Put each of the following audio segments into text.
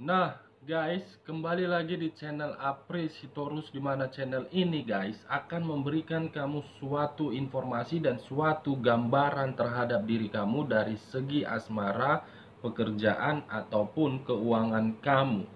Nah, guys, kembali lagi di channel Apri Sitorus, di mana channel ini, guys, akan memberikan kamu suatu informasi dan suatu gambaran terhadap diri kamu dari segi asmara, pekerjaan, ataupun keuangan kamu.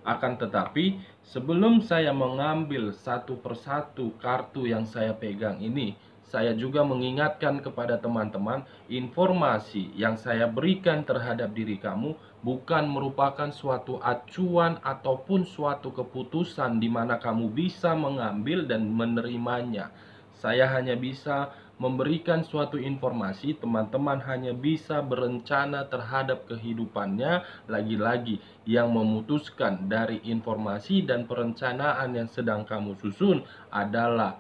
Akan tetapi, sebelum saya mengambil satu persatu kartu yang saya pegang ini, saya juga mengingatkan kepada teman-teman, informasi yang saya berikan terhadap diri kamu bukan merupakan suatu acuan ataupun suatu keputusan di mana kamu bisa mengambil dan menerimanya. Saya hanya bisa memberikan suatu informasi, teman-teman hanya bisa berencana terhadap kehidupannya. Lagi-lagi, yang memutuskan dari informasi dan perencanaan yang sedang kamu susun adalah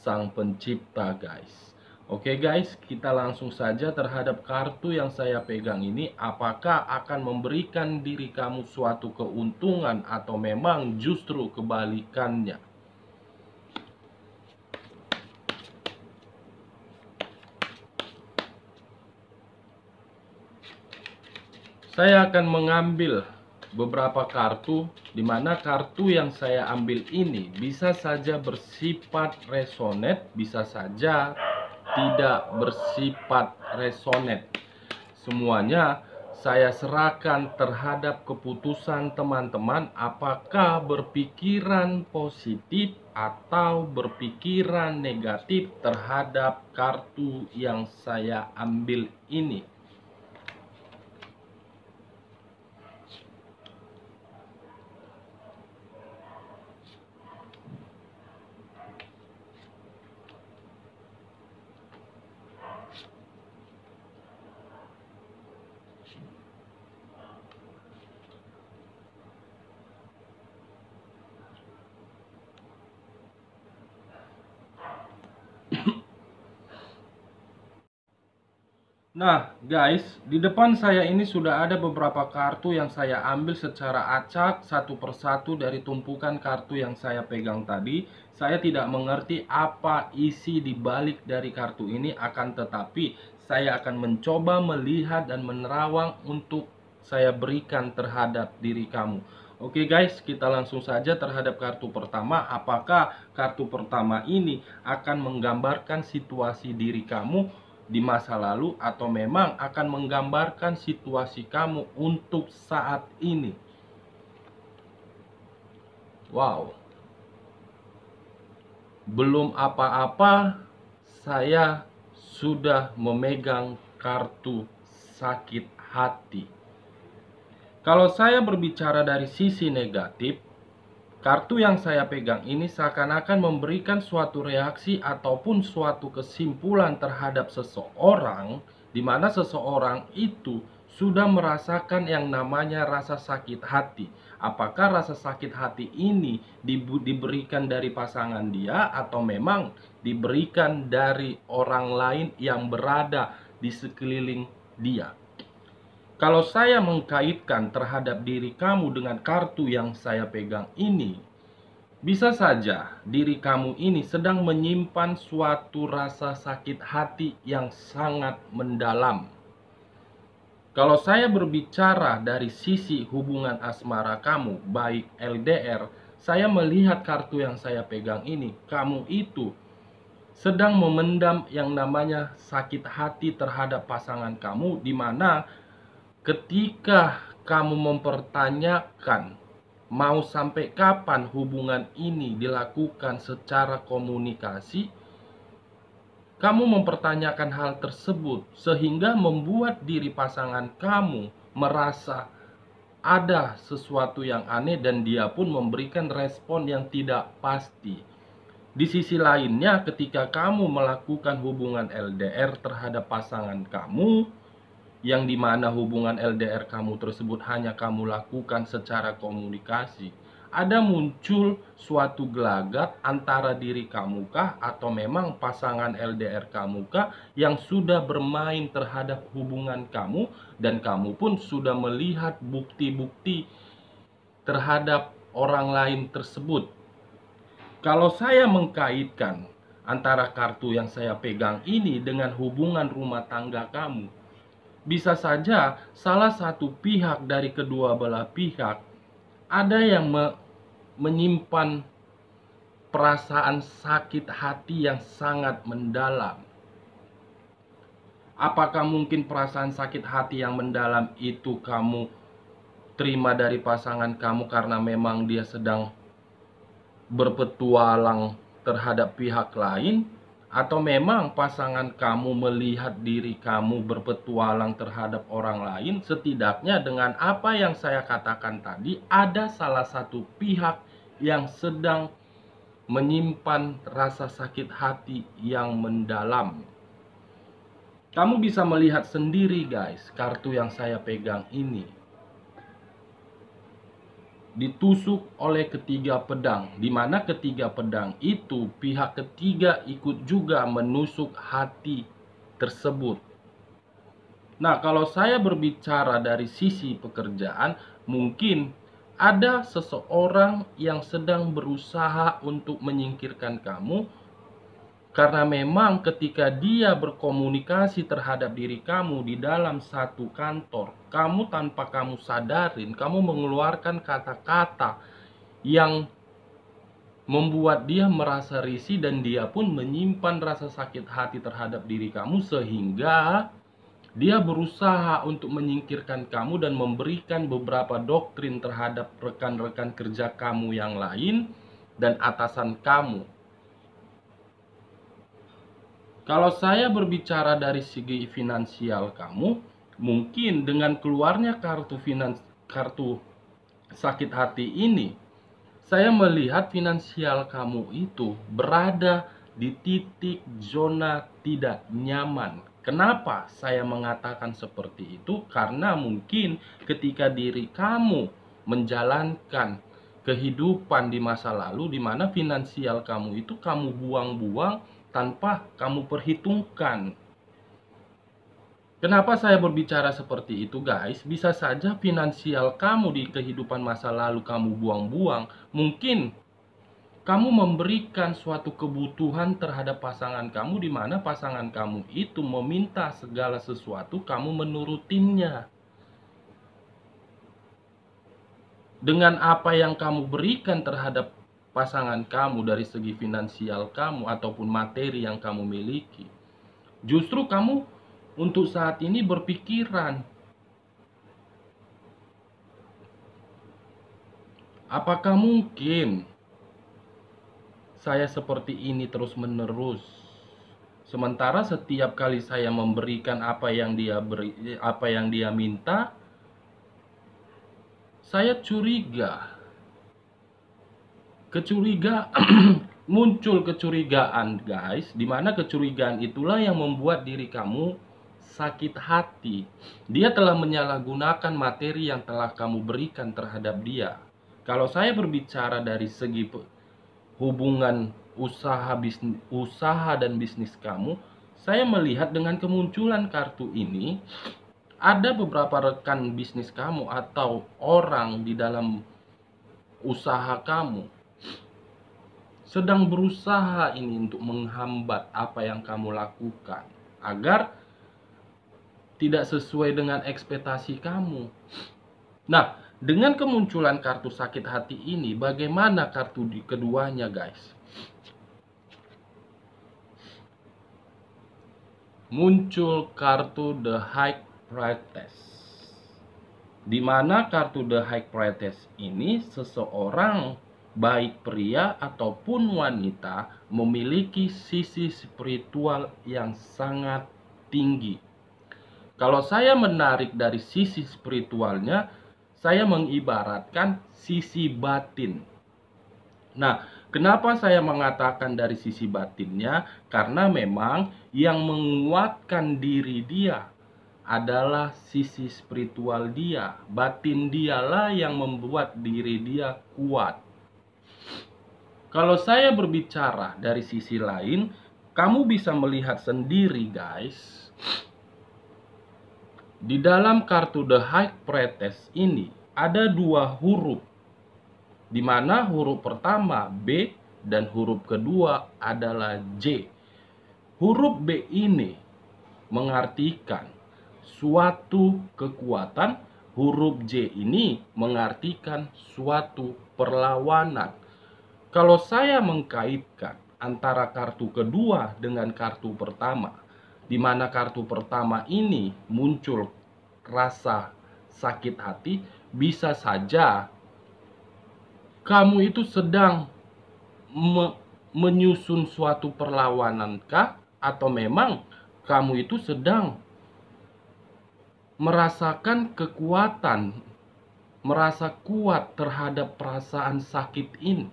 Sang Pencipta, guys. Oke guys, kita langsung saja terhadap kartu yang saya pegang ini. Apakah akan memberikan diri kamu suatu keuntungan atau memang justru kebalikannya? Saya akan mengambil beberapa kartu, di mana kartu yang saya ambil ini bisa saja bersifat resonate, bisa saja tidak bersifat resonate. Semuanya saya serahkan terhadap keputusan teman-teman, apakah berpikiran positif atau berpikiran negatif terhadap kartu yang saya ambil ini. Nah, guys, di depan saya ini sudah ada beberapa kartu yang saya ambil secara acak satu persatu dari tumpukan kartu yang saya pegang tadi. Saya tidak mengerti apa isi di balik dari kartu ini, akan tetapi saya akan mencoba melihat dan menerawang untuk saya berikan terhadap diri kamu. Oke guys, kita langsung saja terhadap kartu pertama. Apakah kartu pertama ini akan menggambarkan situasi diri kamu di masa lalu atau memang akan menggambarkan situasi kamu untuk saat ini? Wow, belum apa-apa saya sudah memegang kartu sakit hati. Kalau saya berbicara dari sisi negatif, kartu yang saya pegang ini seakan-akan memberikan suatu reaksi ataupun suatu kesimpulan terhadap seseorang, di mana seseorang itu sudah merasakan yang namanya rasa sakit hati. Apakah rasa sakit hati ini diberikan dari pasangan dia atau memang diberikan dari orang lain yang berada di sekeliling dia? Kalau saya mengkaitkan terhadap diri kamu dengan kartu yang saya pegang ini, bisa saja diri kamu ini sedang menyimpan suatu rasa sakit hati yang sangat mendalam. Kalau saya berbicara dari sisi hubungan asmara kamu, baik LDR, saya melihat kartu yang saya pegang ini, kamu itu sedang memendam yang namanya sakit hati terhadap pasangan kamu, di mana ketika kamu mempertanyakan mau sampai kapan hubungan ini dilakukan secara komunikasi, kamu mempertanyakan hal tersebut sehingga membuat diri pasangan kamu merasa ada sesuatu yang aneh dan dia pun memberikan respon yang tidak pasti. Di sisi lainnya, ketika kamu melakukan hubungan LDR terhadap pasangan kamu, yang dimana hubungan LDR kamu tersebut hanya kamu lakukan secara komunikasi, ada muncul suatu gelagat antara diri kamu kah atau memang pasangan LDR kamu kah yang sudah bermain terhadap hubungan kamu, dan kamu pun sudah melihat bukti-bukti terhadap orang lain tersebut. Kalau saya mengkaitkan antara kartu yang saya pegang ini dengan hubungan rumah tangga kamu, bisa saja salah satu pihak dari kedua belah pihak ada yang menyimpan perasaan sakit hati yang sangat mendalam. Apakah mungkin perasaan sakit hati yang mendalam itu kamu terima dari pasangan kamu karena memang dia sedang berpetualang terhadap pihak lain, atau memang pasangan kamu melihat diri kamu berpetualang terhadap orang lain? Setidaknya dengan apa yang saya katakan tadi, ada salah satu pihak yang sedang menyimpan rasa sakit hati yang mendalam. Kamu bisa melihat sendiri guys, kartu yang saya pegang ini ditusuk oleh ketiga pedang, di mana ketiga pedang itu pihak ketiga ikut juga menusuk hati tersebut. Nah, kalau saya berbicara dari sisi pekerjaan, mungkin ada seseorang yang sedang berusaha untuk menyingkirkan kamu, karena memang ketika dia berkomunikasi terhadap diri kamu di dalam satu kantor, kamu tanpa kamu sadarin, kamu mengeluarkan kata-kata yang membuat dia merasa risih, dan dia pun menyimpan rasa sakit hati terhadap diri kamu, sehingga dia berusaha untuk menyingkirkan kamu dan memberikan beberapa doktrin terhadap rekan-rekan kerja kamu yang lain dan atasan kamu. Kalau saya berbicara dari segi finansial kamu, mungkin dengan keluarnya kartu sakit hati ini, saya melihat finansial kamu itu berada di titik zona tidak nyaman. Kenapa saya mengatakan seperti itu? Karena mungkin ketika diri kamu menjalankan kehidupan di masa lalu, di mana finansial kamu itu kamu buang-buang tanpa kamu perhitungkan. Kenapa saya berbicara seperti itu guys? Bisa saja finansial kamu di kehidupan masa lalu kamu buang-buang. Mungkin kamu memberikan suatu kebutuhan terhadap pasangan kamu, di mana pasangan kamu itu meminta segala sesuatu, kamu menurutinya. Dengan apa yang kamu berikan terhadap pasangan kamu dari segi finansial kamu ataupun materi yang kamu miliki, justru kamu untuk saat ini berpikiran, apakah mungkin saya seperti ini terus-menerus? Sementara setiap kali saya memberikan apa yang dia minta, saya curiga. Muncul kecurigaan guys, dimana kecurigaan itulah yang membuat diri kamu sakit hati. Dia telah menyalahgunakan materi yang telah kamu berikan terhadap dia. Kalau saya berbicara dari segi hubungan usaha dan bisnis kamu, saya melihat dengan kemunculan kartu ini, ada beberapa rekan bisnis kamu atau orang di dalam usaha kamu sedang berusaha ini untuk menghambat apa yang kamu lakukan agar tidak sesuai dengan ekspektasi kamu. Nah, dengan kemunculan kartu sakit hati ini, bagaimana kartu keduanya guys? Muncul kartu The High Priestess, di mana kartu The High Priestess ini, seseorang baik pria ataupun wanita memiliki sisi spiritual yang sangat tinggi. Kalau saya menarik dari sisi spiritualnya, saya mengibaratkan sisi batin. Nah, kenapa saya mengatakan dari sisi batinnya? Karena memang yang menguatkan diri dia adalah sisi spiritual dia. Batin dialah yang membuat diri dia kuat. Kalau saya berbicara dari sisi lain, kamu bisa melihat sendiri guys, di dalam kartu The High Priestess ini ada dua huruf, di mana huruf pertama B dan huruf kedua adalah J. Huruf B ini mengartikan suatu kekuatan, huruf J ini mengartikan suatu perlawanan. Kalau saya mengkaitkan antara kartu kedua dengan kartu pertama, di mana kartu pertama ini muncul rasa sakit hati, bisa saja kamu itu sedang menyusun suatu perlawanan kah? Atau memang kamu itu sedang merasakan kekuatan, merasa kuat terhadap perasaan sakit ini.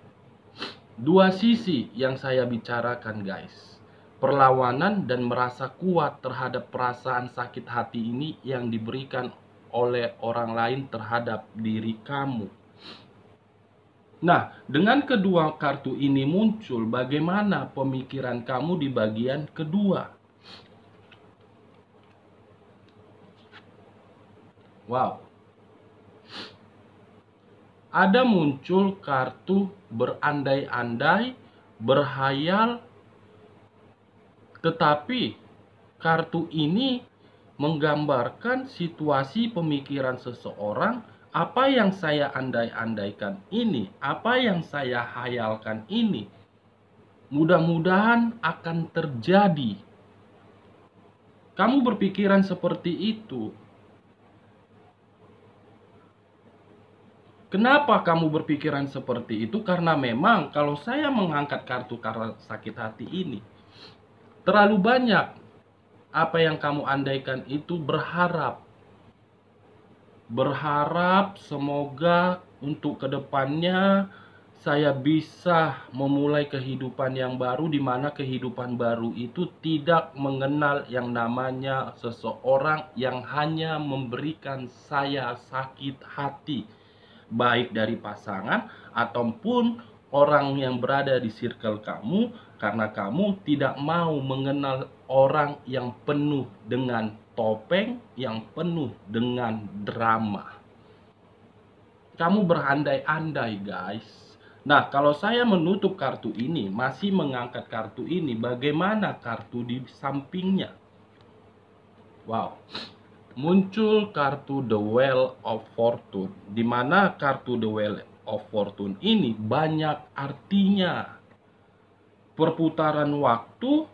Dua sisi yang saya bicarakan, guys. Perlawanan dan merasa kuat terhadap perasaan sakit hati ini yang diberikan oleh orang lain terhadap diri kamu. Nah, dengan kedua kartu ini muncul, bagaimana pemikiran kamu di bagian kedua? Wow. Ada muncul kartu berandai-andai, berhayal, tetapi kartu ini menggambarkan situasi pemikiran seseorang. Apa yang saya andai-andaikan ini, apa yang saya hayalkan ini, mudah-mudahan akan terjadi. Kamu berpikiran seperti itu. Kenapa kamu berpikiran seperti itu? Karena memang kalau saya mengangkat kartu karena sakit hati ini, terlalu banyak apa yang kamu andaikan itu berharap semoga untuk kedepannya saya bisa memulai kehidupan yang baru, di mana kehidupan baru itu tidak mengenal yang namanya seseorang yang hanya memberikan saya sakit hati, baik dari pasangan ataupun orang yang berada di circle kamu, karena kamu tidak mau mengenal orang yang penuh dengan topeng, yang penuh dengan drama. Kamu berandai-andai, guys. Nah, kalau saya menutup kartu ini, masih mengangkat kartu ini, bagaimana kartu di sampingnya? Wow. Muncul kartu The Wheel of Fortune, di mana kartu The Wheel of Fortune ini banyak artinya. Perputaran waktu,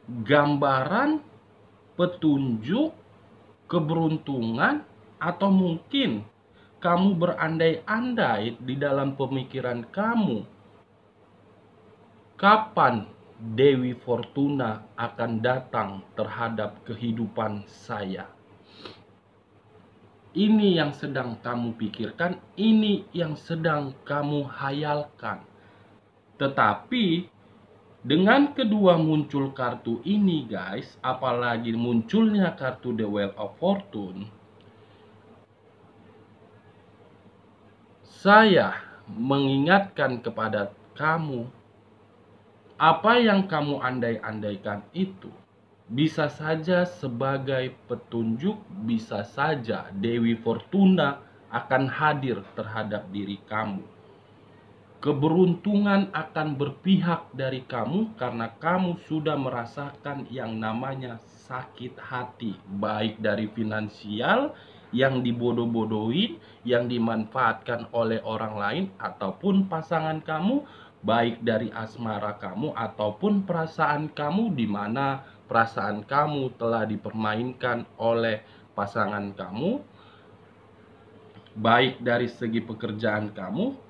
gambaran, petunjuk, keberuntungan, atau mungkin kamu berandai-andai di dalam pemikiran kamu, kapan Dewi Fortuna akan datang terhadap kehidupan saya. Ini yang sedang kamu pikirkan, ini yang sedang kamu hayalkan. Tetapi dengan kedua muncul kartu ini, guys, apalagi munculnya kartu The Wheel of Fortune, saya mengingatkan kepada kamu, apa yang kamu andai-andaikan itu bisa saja sebagai petunjuk, bisa saja Dewi Fortuna akan hadir terhadap diri kamu. Keberuntungan akan berpihak dari kamu karena kamu sudah merasakan yang namanya sakit hati, baik dari finansial yang dibodoh-bodohin, yang dimanfaatkan oleh orang lain ataupun pasangan kamu, baik dari asmara kamu ataupun perasaan kamu, di mana perasaan kamu telah dipermainkan oleh pasangan kamu, baik dari segi pekerjaan kamu,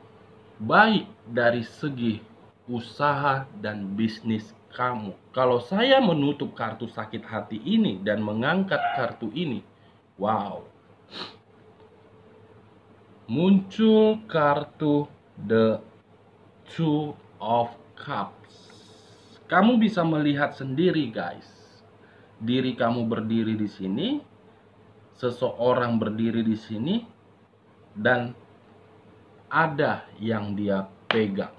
baik dari segi usaha dan bisnis kamu. Kalau saya menutup kartu sakit hati ini dan mengangkat kartu ini, wow, muncul kartu The Two of Cups. Kamu bisa melihat sendiri, guys. Diri kamu berdiri di sini, seseorang berdiri di sini, dan ada yang dia pegang.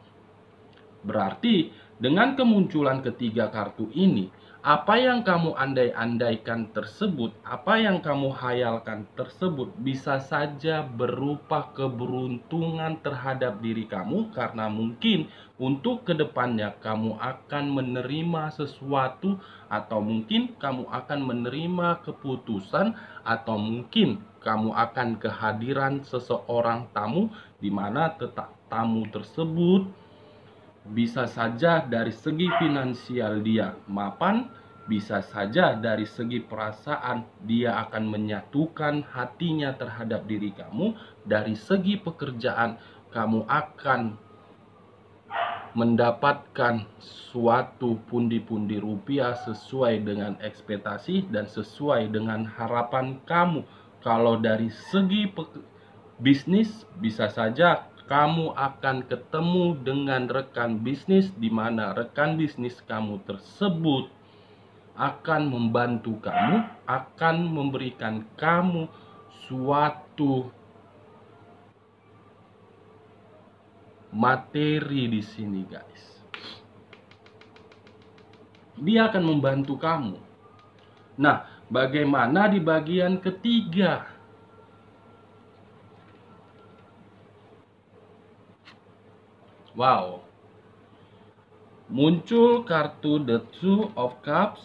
Berarti dengan kemunculan ketiga kartu ini, Apa yang kamu andai-andaikan tersebut, apa yang kamu hayalkan tersebut bisa saja berupa keberuntungan terhadap diri kamu, karena mungkin untuk kedepannya kamu akan menerima sesuatu, atau mungkin kamu akan menerima keputusan, atau mungkin kamu akan kehadiran seseorang tamu, di mana tamu tersebut bisa saja dari segi finansial dia mapan, bisa saja dari segi perasaan dia akan menyatukan hatinya terhadap diri kamu. Dari segi pekerjaan, kamu akan mendapatkan suatu pundi-pundi rupiah sesuai dengan ekspektasi dan sesuai dengan harapan kamu. Kalau dari segi bisnis, bisa saja kamu akan ketemu dengan rekan bisnis, di mana rekan bisnis kamu tersebut akan membantu kamu, akan memberikan kamu suatu materi di sini, guys. Dia akan membantu kamu. Nah, bagaimana di bagian ketiga? Wow, muncul kartu The Two of Cups.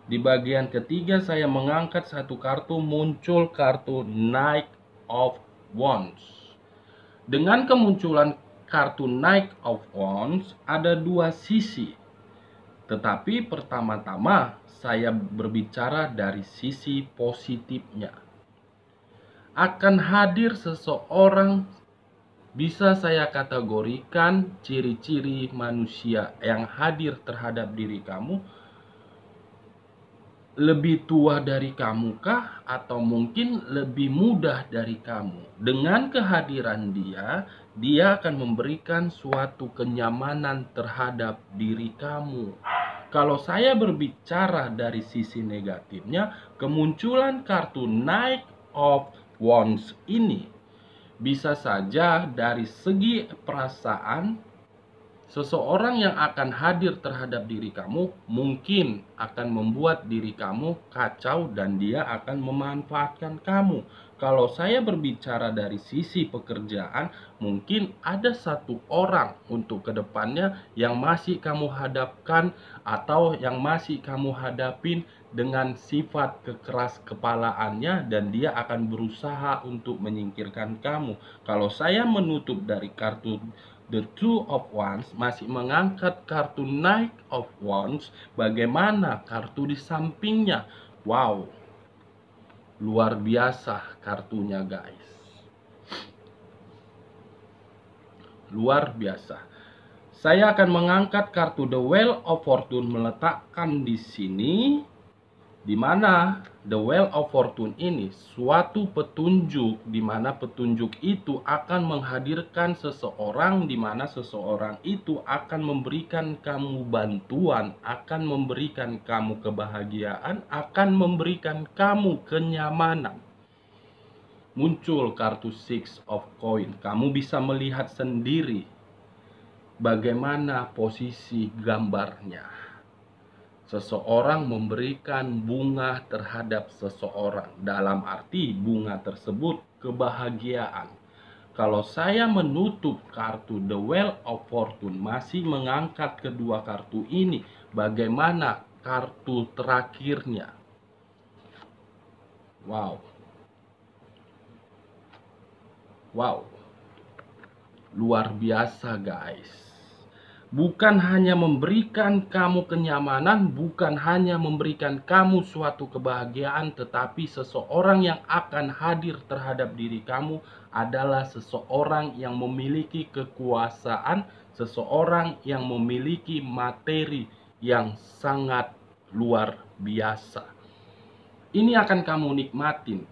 Di bagian ketiga saya mengangkat satu kartu, muncul kartu Knight of Wands. Dengan kemunculan kartu Knight of Wands ada dua sisi. Tetapi pertama-tama saya berbicara dari sisi positifnya. Akan hadir seseorang, bisa saya kategorikan ciri-ciri manusia yang hadir terhadap diri kamu. Lebih tua dari kamu kah? Atau mungkin lebih muda dari kamu? Dengan kehadiran dia akan memberikan suatu kenyamanan terhadap diri kamu. Kalau saya berbicara dari sisi negatifnya, kemunculan kartu Knight of Wands ini bisa saja dari segi perasaan, seseorang yang akan hadir terhadap diri kamu mungkin akan membuat diri kamu kacau dan dia akan memanfaatkan kamu. Kalau saya berbicara dari sisi pekerjaan, mungkin ada satu orang untuk kedepannya yang masih kamu hadapkan atau yang masih kamu hadapin dengan sifat kekeras kepalaannya, dan dia akan berusaha untuk menyingkirkan kamu. Kalau saya menutup dari kartu The Two of Wands, masih mengangkat kartu Knight of Wands, bagaimana kartu di sampingnya? Wow, luar biasa kartunya, guys. Luar biasa. Saya akan mengangkat kartu The Wheel of Fortune, meletakkan di sini, di mana The Wheel of Fortune ini suatu petunjuk, di mana petunjuk itu akan menghadirkan seseorang, di mana seseorang itu akan memberikan kamu bantuan, akan memberikan kamu kebahagiaan, akan memberikan kamu kenyamanan. Muncul kartu Six of Coin. Kamu bisa melihat sendiri bagaimana posisi gambarnya. Seseorang memberikan bunga terhadap seseorang, dalam arti bunga tersebut kebahagiaan. Kalau saya menutup kartu The Wheel of Fortune, masih mengangkat kedua kartu ini, bagaimana kartu terakhirnya? Wow, wow, luar biasa, guys. Bukan hanya memberikan kamu kenyamanan, bukan hanya memberikan kamu suatu kebahagiaan, tetapi seseorang yang akan hadir terhadap diri kamu adalah seseorang yang memiliki kekuasaan, seseorang yang memiliki materi yang sangat luar biasa. Ini akan kamu nikmatin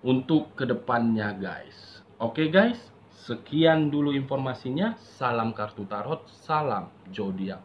untuk kedepannya, guys. Oke, guys. Sekian dulu informasinya. Salam kartu tarot, salam zodiak.